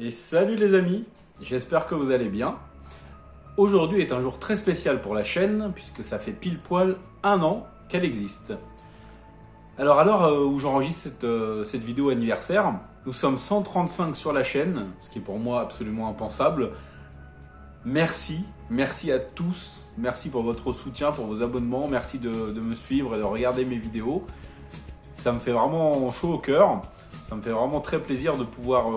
Et salut les amis, j'espère que vous allez bien. Aujourd'hui est un jour très spécial pour la chaîne puisque ça fait pile poil 1 an qu'elle existe. Alors à l'heure où j'enregistre cette vidéo anniversaire, nous sommes 135 sur la chaîne, ce qui est pour moi absolument impensable. Merci à tous, merci pour votre soutien, pour vos abonnements, merci de me suivre et de regarder mes vidéos. Ça me fait vraiment chaud au cœur. Ça me fait vraiment très plaisir de pouvoir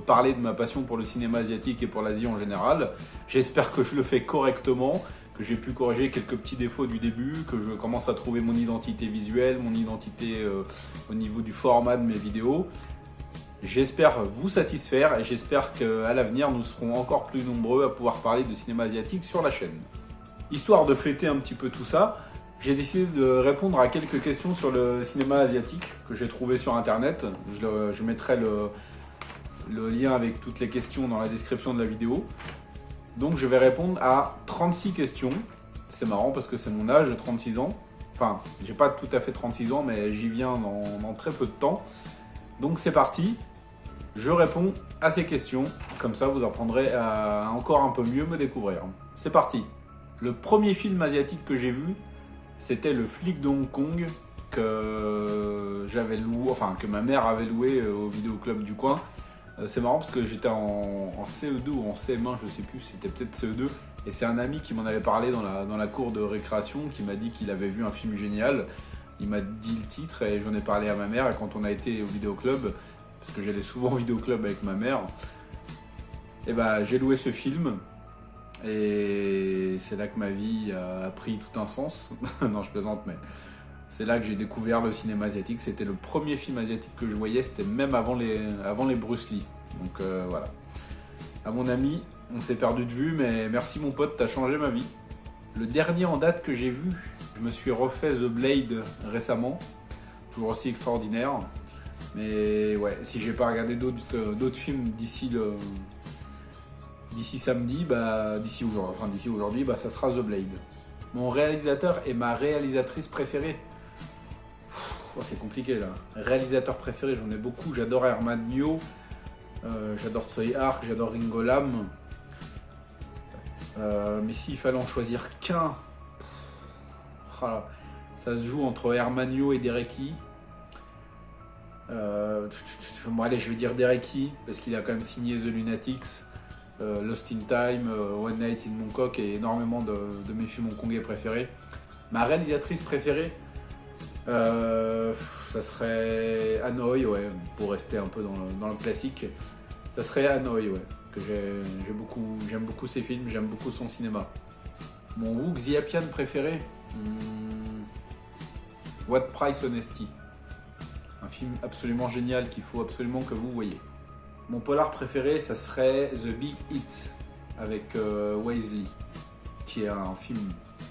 parler de ma passion pour le cinéma asiatique et pour l'Asie en général. J'espère que je le fais correctement, que j'ai pu corriger quelques petits défauts du début, que je commence à trouver mon identité visuelle, mon identité au niveau du format de mes vidéos. J'espère vous satisfaire et j'espère qu'à l'avenir nous serons encore plus nombreux à pouvoir parler de cinéma asiatique sur la chaîne. Histoire de fêter un petit peu tout ça, j'ai décidé de répondre à quelques questions sur le cinéma asiatique que j'ai trouvé sur internet. Je mettrai le lien avec toutes les questions dans la description de la vidéo. Donc je vais répondre à 36 questions. C'est marrant parce que c'est mon âge, 36 ans. Enfin, j'ai pas tout à fait 36 ans, mais j'y viens dans très peu de temps. Donc c'est parti, je réponds à ces questions. Comme ça, vous apprendrez à encore un peu mieux me découvrir. C'est parti. Le premier film asiatique que j'ai vu, c'était Le Flic de Hong Kong que j'avais loué, enfin que ma mère avait loué au vidéoclub du coin. C'est marrant parce que j'étais en CE2 ou en CM1, je sais plus, c'était peut-être CE2. Et c'est un ami qui m'en avait parlé dans la cour de récréation, qui m'a dit qu'il avait vu un film génial. Il m'a dit le titre et j'en ai parlé à ma mère. Et quand on a été au vidéoclub, parce que j'allais souvent au vidéoclub avec ma mère, et bah, j'ai loué ce film. Et c'est là que ma vie a pris tout un sens. Non, je plaisante, mais c'est là que j'ai découvert le cinéma asiatique. C'était le premier film asiatique que je voyais, c'était même avant les Bruce Lee. Donc voilà. À mon ami, on s'est perdu de vue, mais merci mon pote, t'as changé ma vie. Le dernier en date que j'ai vu, je me suis refait The Blade récemment. Toujours aussi extraordinaire. Mais ouais, si j'ai pas regardé d'autres films d'ici samedi, d'ici aujourd'hui, ça sera The Blade. Mon réalisateur et ma réalisatrice préférée. Oh, c'est compliqué là. Réalisateur préféré, j'en ai beaucoup. J'adore Herman Yo, j'adore Tsui Hark, j'adore Ringo Lam. Mais s'il fallait en choisir qu'un, ça se joue entre Herman Yo et Dereki. Bon, allez, je vais dire Dereki parce qu'il a quand même signé The Lunatics. Lost in Time, One Night in Bangkok et énormément de mes films hongkongais préférés. Ma réalisatrice préférée, ça serait Hanoi, ouais, pour rester un peu dans le classique. Ça serait Hanoi, ouais, que j'aime beaucoup ses films, j'aime beaucoup son cinéma. Mon Wook Xiapian préféré, What Price Honesty. Un film absolument génial qu'il faut absolument que vous voyez. Mon polar préféré, ça serait The Big Hit avec Wesley, qui est un film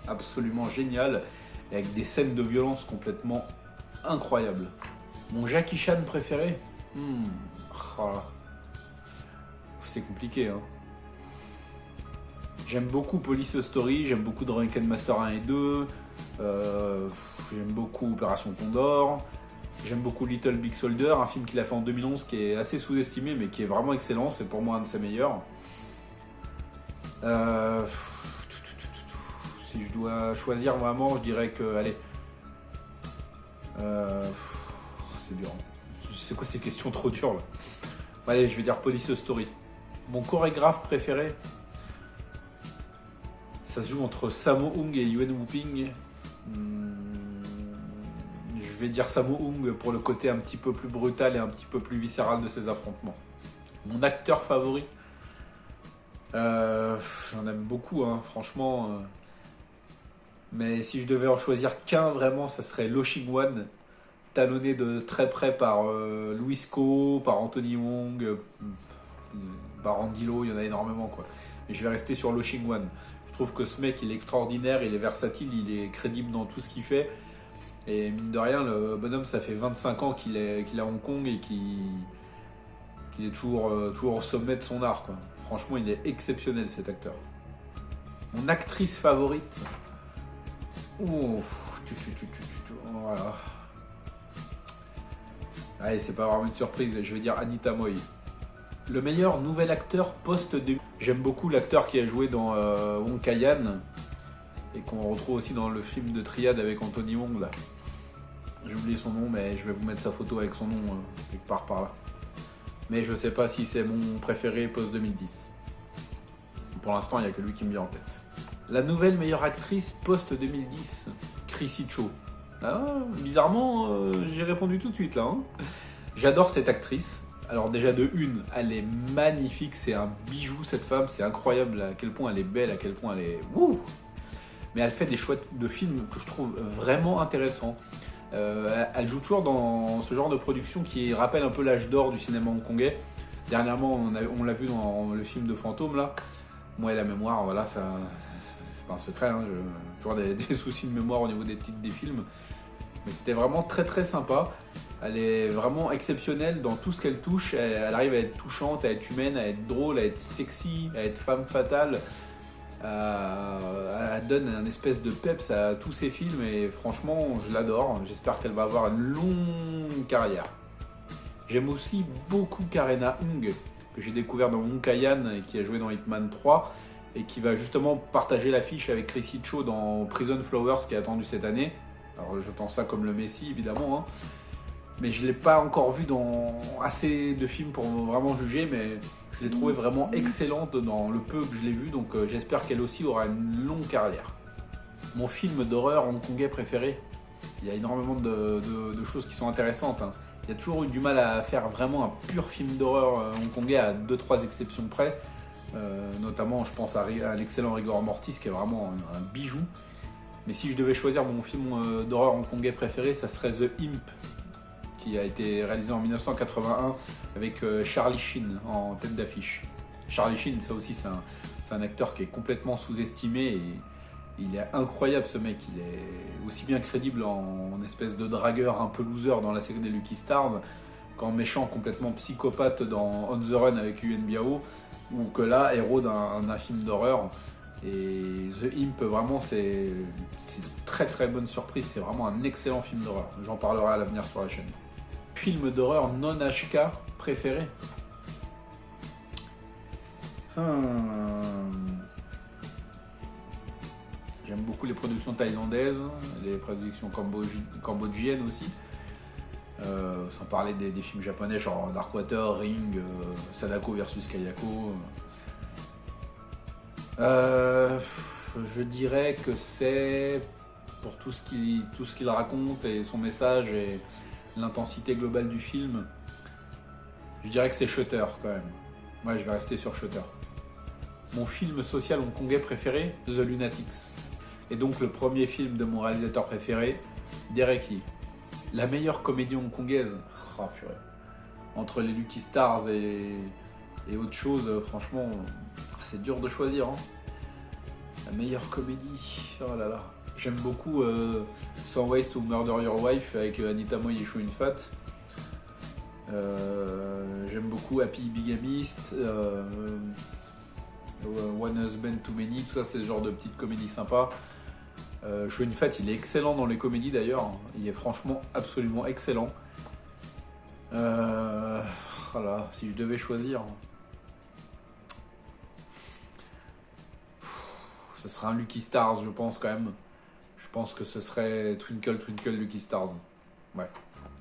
absolument génial et avec des scènes de violence complètement incroyables. Mon Jackie Chan préféré, c'est compliqué, hein. J'aime beaucoup Police Story, j'aime beaucoup Drunken Master 1 et 2, j'aime beaucoup Opération Condor. J'aime beaucoup Little Big Soldier, un film qu'il a fait en 2011 qui est assez sous-estimé mais qui est vraiment excellent, c'est pour moi un de ses meilleurs. Si je dois choisir vraiment, je dirais que, allez, c'est dur. C'est quoi ces questions trop dures là? Allez, je vais dire Police Story. Mon chorégraphe préféré, ça se joue entre Sammo Hung et Yuen Woo-ping. Je vais dire Sammo Hung pour le côté un petit peu plus brutal et un petit peu plus viscéral de ces affrontements. Mon acteur favori, j'en aime beaucoup, hein, franchement. Mais si je devais en choisir qu'un, vraiment, ça serait Lo Ching-wan, talonné de très près par Louis Ko, par Anthony Wong, par Andy Lau, il y en a énormément, quoi. Et je vais rester sur Lo Ching-wan. Je trouve que ce mec, il est extraordinaire, il est versatile, il est crédible dans tout ce qu'il fait. Et mine de rien, le bonhomme, ça fait 25 ans qu'il est à Hong Kong et qu'il est toujours au sommet de son art, quoi. Franchement, il est exceptionnel, cet acteur. Mon actrice favorite. Voilà. Allez, c'est pas vraiment une surprise, je vais dire Anita Moy. Le meilleur nouvel acteur post-2000. J'aime beaucoup l'acteur qui a joué dans Wong Kar-wai et qu'on retrouve aussi dans le film de Triade avec Anthony Wong là. J'ai oublié son nom, mais je vais vous mettre sa photo avec son nom quelque part par là. Mais je sais pas si c'est mon préféré post-2010. Pour l'instant, il n'y a que lui qui me vient en tête. La nouvelle meilleure actrice post-2010, Chrissy Cho. Ah, bizarrement, j'ai répondu tout de suite là. Hein. J'adore cette actrice. Alors déjà de une, elle est magnifique, c'est un bijou cette femme, c'est incroyable à quel point elle est belle, à quel point elle est... Wouh, mais elle fait des choix de films que je trouve vraiment intéressants. Elle joue toujours dans ce genre de production qui rappelle un peu l'âge d'or du cinéma hongkongais. Dernièrement, on l'a vu dans le film de Fantôme là. Moi et la mémoire, voilà, ça, c'est pas un secret, hein, j'ai toujours des soucis de mémoire au niveau des titres des films. Mais c'était vraiment très très sympa. Elle est vraiment exceptionnelle dans tout ce qu'elle touche. Elle arrive à être touchante, à être humaine, à être drôle, à être sexy, à être femme fatale. Elle donne un espèce de peps à tous ses films et franchement, je l'adore. J'espère qu'elle va avoir une longue carrière. J'aime aussi beaucoup Carina Hung, que j'ai découvert dans Wong Kar-wai et qui a joué dans Hitman 3 et qui va justement partager l'affiche avec Chrissy Cho dans Prison Flowers qui est attendu cette année. Alors j'attends ça comme le Messi évidemment, hein. Mais je ne l'ai pas encore vu dans assez de films pour vraiment juger, mais je l'ai trouvé vraiment excellente dans le peu que je l'ai vu, donc j'espère qu'elle aussi aura une longue carrière. Mon film d'horreur hongkongais préféré, il y a énormément de choses qui sont intéressantes. Hein. Il y a toujours eu du mal à faire vraiment un pur film d'horreur hongkongais à 2-3 exceptions près. Notamment, je pense à l'excellent Rigor Mortis qui est vraiment un bijou. Mais si je devais choisir mon film d'horreur hongkongais préféré, ça serait The Imp, qui a été réalisé en 1981 avec Charlie Sheen en tête d'affiche. Charlie Sheen, ça aussi, c'est un acteur qui est complètement sous-estimé et il est incroyable ce mec. Il est aussi bien crédible en espèce de dragueur un peu loser dans la série des Lucky Stars qu'en méchant complètement psychopathe dans On the Run avec Yuen Biao ou que là, héros d'un film d'horreur. Et The Imp, vraiment, c'est une très très bonne surprise. C'est vraiment un excellent film d'horreur. J'en parlerai à l'avenir sur la chaîne. Film d'horreur non HK préféré. J'aime beaucoup les productions thaïlandaises, les productions cambodgiennes aussi. Sans parler des films japonais genre Darkwater, Ring, Sadako versus Kayako. Je dirais que c'est pour tout ce qu'il raconte et son message et l'intensité globale du film. Je dirais que c'est Shutter quand même. Ouais, je vais rester sur Shutter. Mon film social hongkongais préféré, The Lunatics. Et donc le premier film de mon réalisateur préféré, Derek Lee. La meilleure comédie hongkongaise. Oh purée. Entre les Lucky Stars et autre chose, franchement, c'est dur de choisir. Hein. La meilleure comédie. Oh là là. J'aime beaucoup 100 Ways to Murder Your Wife avec Anita Moy et Chow Yun-fat. J'aime beaucoup Happy Bigamist, One Husband Too Many, tout ça c'est ce genre de petites comédies sympas. Chow Yun-fat, il est excellent dans les comédies d'ailleurs, il est franchement absolument excellent. Voilà, si je devais choisir, ce serait un Lucky Stars, je pense quand même. Je pense que ce serait Twinkle Twinkle Lucky Stars. Ouais,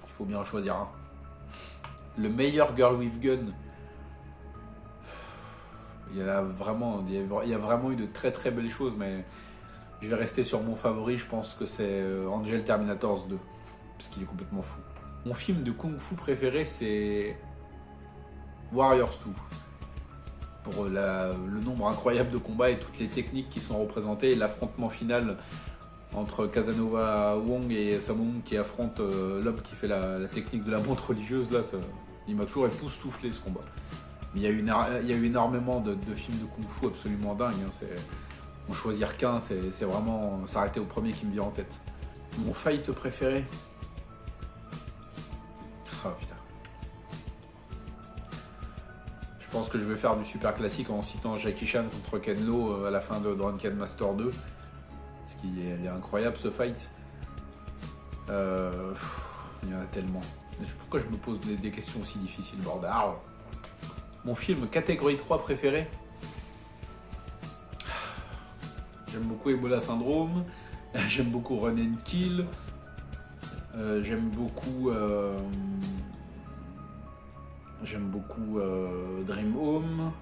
il faut bien en choisir un. Le meilleur Girl with Gun. Il y a vraiment eu de très très belles choses, mais je vais rester sur mon favori. Je pense que c'est Angel Terminators 2, parce qu'il est complètement fou. Mon film de Kung Fu préféré, c'est Warriors 2. Pour le nombre incroyable de combats et toutes les techniques qui sont représentées, et l'affrontement final entre Casanova Wong et Sammo qui affrontent l'homme qui fait la technique de la montre religieuse, là, il m'a toujours époustouflé ce combat. Mais il y a eu énormément de films de kung-fu absolument dingues. Hein, en choisir qu'un, c'est vraiment s'arrêter au premier qui me vient en tête. Mon fight préféré. Oh putain. Je pense que je vais faire du super classique en citant Jackie Chan contre Ken Lo à la fin de Drunken Master 2. Parce qu'il est incroyable ce fight. Il y en a tellement. Pourquoi je me pose des questions aussi difficiles, bordel? Mon film catégorie 3 préféré. J'aime beaucoup Ebola Syndrome. J'aime beaucoup Run and Kill. J'aime beaucoup Dream Home.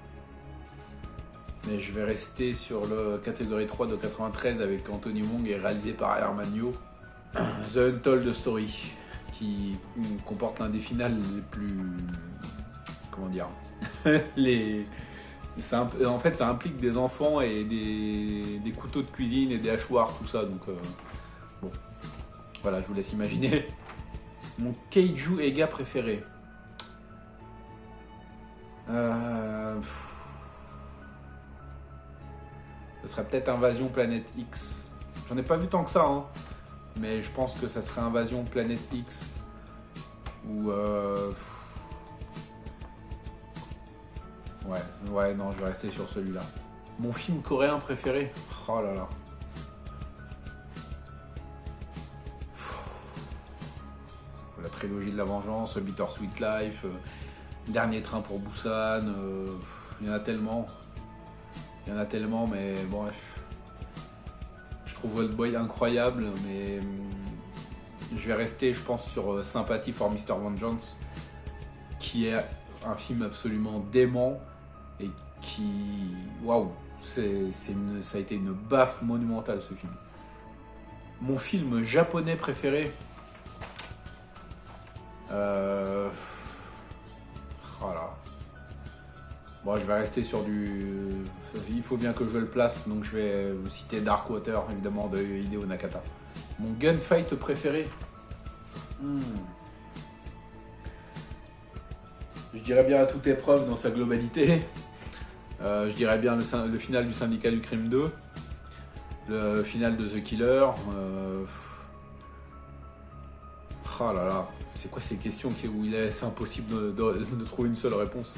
Mais je vais rester sur le catégorie 3 de 93 avec Anthony Wong et réalisé par Herman Yo. The Untold Story, qui comporte l'un des finales les plus... Comment dire En fait, ça implique des enfants et des couteaux de cuisine et des hachoirs, tout ça. Donc, bon, voilà, je vous laisse imaginer. Mon Kaiju Ega préféré. Ce serait peut-être Invasion Planète X. J'en ai pas vu tant que ça, hein. Mais je pense que ça serait Invasion Planète X. Ou... Ouais, non, je vais rester sur celui-là. Mon film coréen préféré. Oh là là. La trilogie de la vengeance, Bittersweet Life, Dernier train pour Busan. Il y en a tellement. Mais bon, bref. Je trouve Oldboy incroyable, mais je vais rester, je pense, sur Sympathy for Mr. Vengeance, qui est un film absolument dément et qui... Waouh, ça a été une baffe monumentale, ce film. Mon film japonais préféré. Voilà. Bon, je vais rester sur du... Il faut bien que je le place, donc je vais vous citer Darkwater, évidemment, de Hideo Nakata. Mon gunfight préféré. Je dirais bien à toute épreuve dans sa globalité. Je dirais bien le final du Syndicat du Crime 2. Le final de The Killer. Oh là là, c'est quoi ces questions où c'est impossible de trouver une seule réponse.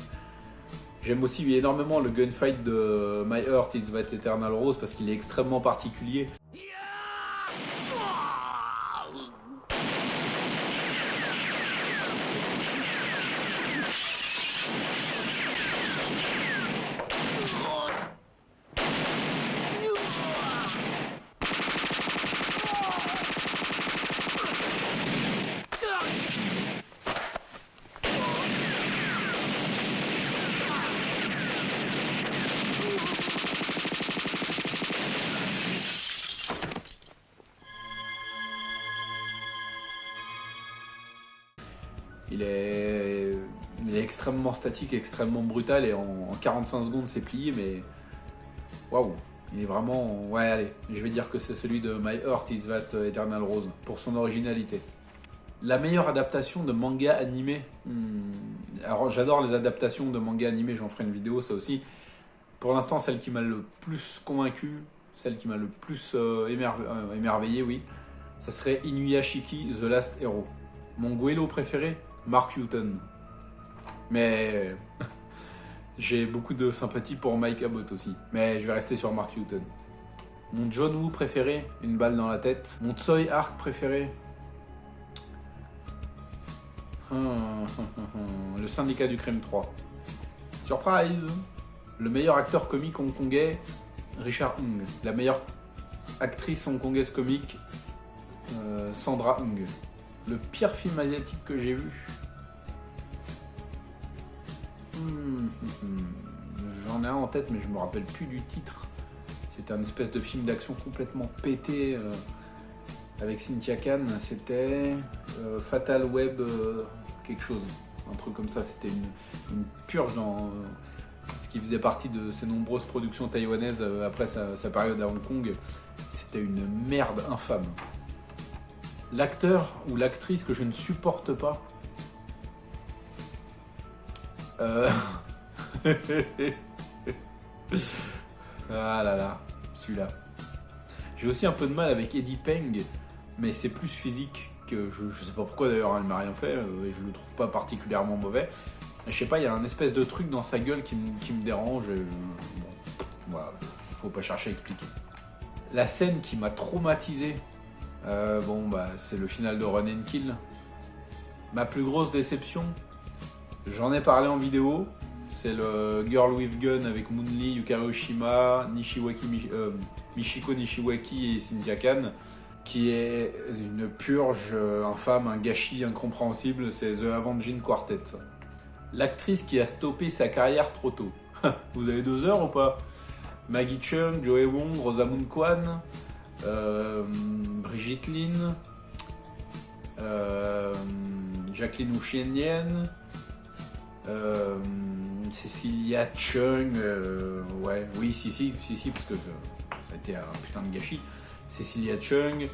J'aime aussi énormément le gunfight de My Heart is That Eternal Rose parce qu'il est extrêmement particulier. Il est extrêmement statique, extrêmement brutal et en 45 secondes c'est plié, mais waouh, il est vraiment... Ouais, allez, je vais dire que c'est celui de My Heart is That Eternal Rose pour son originalité. La meilleure adaptation de manga animé. Alors j'adore les adaptations de manga animé, j'en ferai une vidéo, ça aussi. Pour l'instant, celle qui m'a le plus convaincu, celle qui m'a le plus émerveillé, oui, ça serait Inuyashiki The Last Hero. Mon Goëlo préféré, Mark Houghton. Mais j'ai beaucoup de sympathie pour Mike Abbott aussi. Mais je vais rester sur Mark Houghton. Mon John Woo préféré, Une balle dans la tête. Mon Tsui Hark préféré, Le Syndicat du Crime 3. Surprise. Le meilleur acteur comique hongkongais, Richard Hung. La meilleure actrice hongkongaise comique, Sandra Hung. Le pire film asiatique que j'ai vu. J'en ai un en tête, mais je me rappelle plus du titre. C'était un espèce de film d'action complètement pété avec Cynthia Khan. C'était Fatal Web quelque chose. Un truc comme ça. C'était une purge dans ce qui faisait partie de ces nombreuses productions taïwanaises après sa période à Hong Kong. C'était une merde infâme. L'acteur ou l'actrice que je ne supporte pas. Ah là là, celui-là. J'ai aussi un peu de mal avec Eddie Peng, mais c'est plus physique que je sais pas pourquoi d'ailleurs, il m'a rien fait, et je le trouve pas particulièrement mauvais. Je sais pas, il y a un espèce de truc dans sa gueule qui me dérange. Bon, voilà, faut pas chercher à expliquer. La scène qui m'a traumatisé, c'est le final de Run and Kill. Ma plus grosse déception, j'en ai parlé en vidéo, c'est le Girl with Gun avec Moon Lee, Yukari Oshima, Michiko Nishiwaki et Cynthia Khan, qui est une purge infâme, un gâchis incompréhensible, c'est The Avenging Quartet. L'actrice qui a stoppé sa carrière trop tôt. Vous avez 2 heures ou pas? Maggie Cheung, Joe Wong, Rosamund Kwan, Brigitte Lin, Jacqueline Wu-Shen-Yen, Cecilia Cheung, si, parce que ça a été un putain de gâchis. Cecilia Cheung,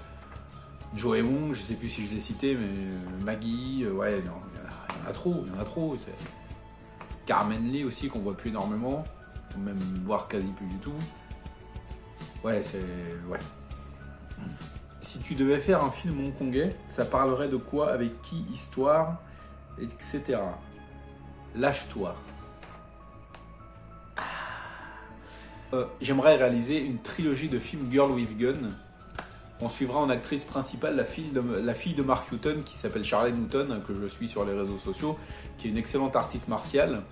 Joe Wong, je sais plus si je l'ai cité, mais Maggie, il y en a trop. Carmen Lee aussi, qu'on voit plus énormément, même voire quasi plus du tout. Ouais. Si tu devais faire un film hongkongais, ça parlerait de quoi, avec qui, histoire, etc. Lâche-toi. J'aimerais réaliser une trilogie de films Girl with Gun. On suivra en actrice principale la fille de Mark Houghton, qui s'appelle Charlene Houghton, que je suis sur les réseaux sociaux, qui est une excellente artiste martiale.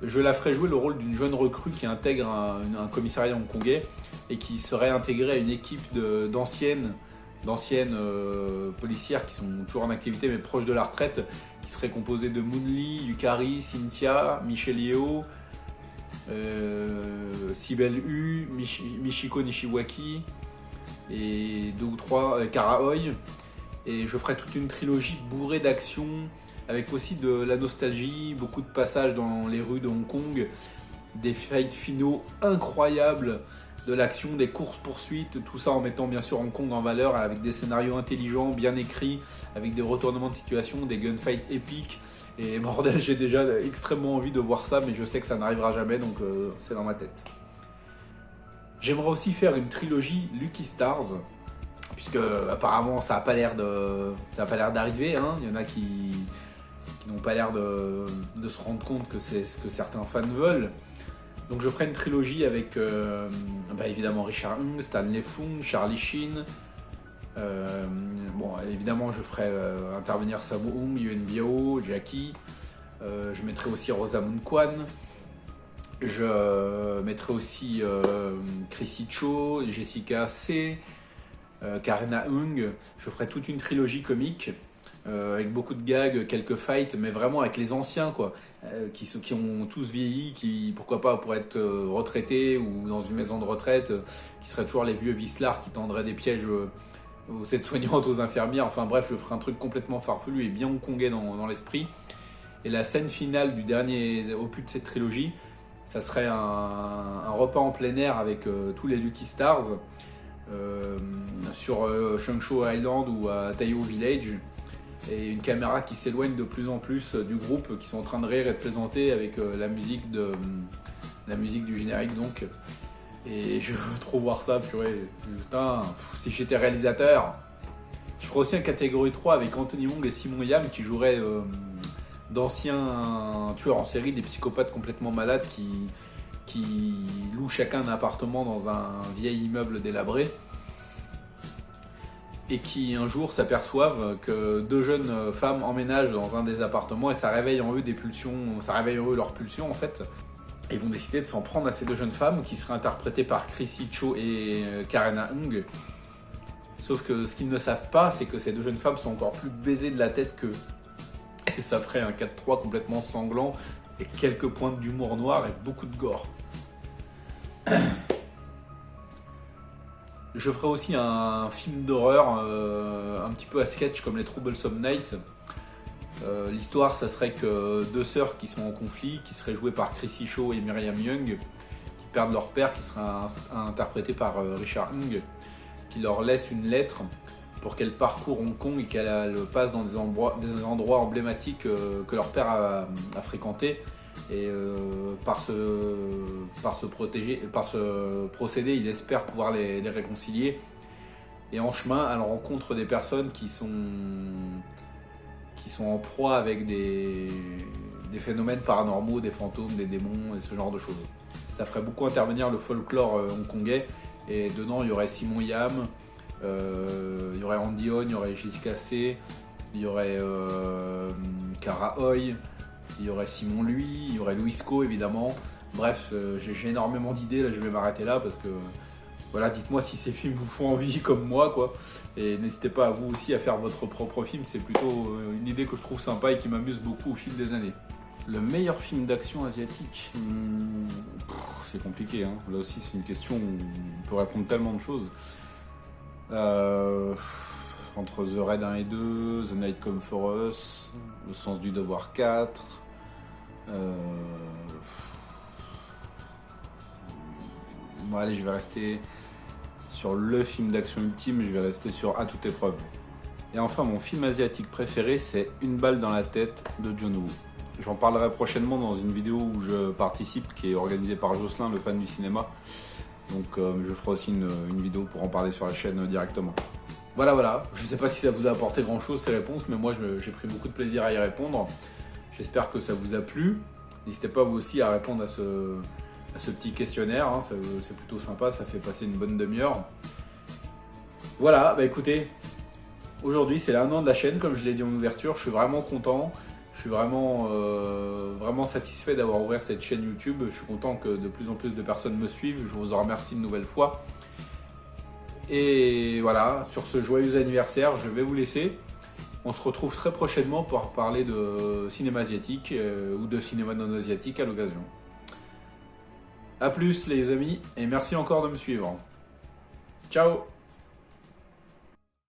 Je la ferai jouer le rôle d'une jeune recrue qui intègre un commissariat hongkongais et qui serait intégrée à une équipe d'anciennes policières qui sont toujours en activité mais proches de la retraite, qui serait composée de Moon Lee, Yukari, Cynthia, Michelle Yeoh, Sibel Hu, Michiko Nishiwaki et 2 ou 3 Kara Oi. Et je ferai toute une trilogie bourrée d'action, avec aussi de la nostalgie, beaucoup de passages dans les rues de Hong Kong, des fights finaux incroyables, de l'action, des courses-poursuites, tout ça en mettant bien sûr Hong Kong en valeur, avec des scénarios intelligents, bien écrits, avec des retournements de situation, des gunfights épiques. Et bordel, j'ai déjà extrêmement envie de voir ça, mais je sais que ça n'arrivera jamais, donc c'est dans ma tête. J'aimerais aussi faire une trilogie Lucky Stars, puisque apparemment ça n'a pas l'air d'arriver, hein. Il y en a qui n'ont pas l'air de se rendre compte que c'est ce que certains fans veulent. Donc je ferai une trilogie avec évidemment Richard Ng, Stanley Fung, Charlie Sheen. Évidemment je ferai intervenir Sammo Hung, Yuen Biao, Jackie. Je mettrai aussi Rosamund Kwan. Je mettrai aussi Chrissy Cho, Jessica C, Karina Hung. Je ferai toute une trilogie comique avec beaucoup de gags, quelques fights, mais vraiment avec les anciens, quoi, qui ont tous vieilli, qui pourquoi pas pourraient être retraités ou dans une maison de retraite, qui seraient toujours les vieux vislards qui tendraient des pièges aux aides-soignantes, aux infirmières. Enfin bref, je ferai un truc complètement farfelu et bien hongkongais dans l'esprit. Et la scène finale du dernier opus de cette trilogie, ça serait un repas en plein air avec tous les Lucky Stars sur Shengshu Island ou à Taiyo Village, et une caméra qui s'éloigne de plus en plus du groupe, qui sont en train de rire et de plaisanter avec la musique du générique donc. Et je veux trop voir ça, purée. Putain, si j'étais réalisateur. Je ferai aussi une catégorie 3 avec Anthony Wong et Simon Yam, qui joueraient d'anciens tueurs en série, des psychopathes complètement malades qui louent chacun un appartement dans un vieil immeuble délabré, et qui un jour s'aperçoivent que 2 jeunes femmes emménagent dans un des appartements, et ça réveille en eux leurs pulsions en fait. Et ils vont décider de s'en prendre à ces 2 jeunes femmes, qui seraient interprétées par Chrissy Cho et Karina Hung. Sauf que ce qu'ils ne savent pas, c'est que ces 2 jeunes femmes sont encore plus baisées de la tête qu'eux. Et ça ferait un 4-3 complètement sanglant, et quelques pointes d'humour noir et beaucoup de gore. Je ferai aussi un film d'horreur un petit peu à sketch comme les Troublesome Night. L'histoire, ça serait que 2 sœurs qui sont en conflit, qui seraient jouées par Chrissy Cho et Myriam Young, qui perdent leur père, qui serait interprété par Richard Ng, qui leur laisse une lettre pour qu'elles parcourent Hong Kong et qu'elles passent dans des endroits emblématiques que leur père a fréquentés. Et par ce procédé, il espère pouvoir les réconcilier. Et en chemin, elle rencontre des personnes qui sont en proie avec des phénomènes paranormaux, des fantômes, des démons et ce genre de choses. Ça ferait beaucoup intervenir le folklore hongkongais. Et dedans, il y aurait Simon Yam, il y aurait Andy On, il y aurait Jessica C, il y aurait Kara Oi, il y aurait Simon Lui, il y aurait Louisco évidemment. Bref, j'ai énormément d'idées, là je vais m'arrêter là parce que voilà, dites-moi si ces films vous font envie comme moi quoi. Et n'hésitez pas à vous aussi à faire votre propre film, c'est plutôt une idée que je trouve sympa et qui m'amuse beaucoup au fil des années. Le meilleur film d'action asiatique, c'est compliqué, hein. Là aussi c'est une question où on peut répondre tellement de choses. Entre The Raid 1 et 2, The Night Come For Us, Le Sens du Devoir 4. Bon, allez, je vais rester sur le film d'action ultime, je vais rester sur À toute épreuve. Et enfin, mon film asiatique préféré, c'est Une balle dans la tête de John Woo. J'en parlerai prochainement dans une vidéo où je participe, qui est organisée par Jocelyn, le fan du cinéma. Donc je ferai aussi une vidéo pour en parler sur la chaîne directement. Voilà, je ne sais pas si ça vous a apporté grand chose ces réponses, mais moi j'ai pris beaucoup de plaisir à y répondre. J'espère que ça vous a plu. N'hésitez pas vous aussi à répondre à ce petit questionnaire, hein. C'est plutôt sympa, ça fait passer une bonne demi-heure. Voilà, bah écoutez, aujourd'hui c'est l'1 an de la chaîne, comme je l'ai dit en ouverture, je suis vraiment content. Je suis vraiment satisfait d'avoir ouvert cette chaîne YouTube. Je suis content que de plus en plus de personnes me suivent. Je vous en remercie une nouvelle fois. Et voilà, sur ce joyeux anniversaire, je vais vous laisser. On se retrouve très prochainement pour parler de cinéma asiatique ou de cinéma non asiatique à l'occasion. A plus les amis, et merci encore de me suivre. Ciao!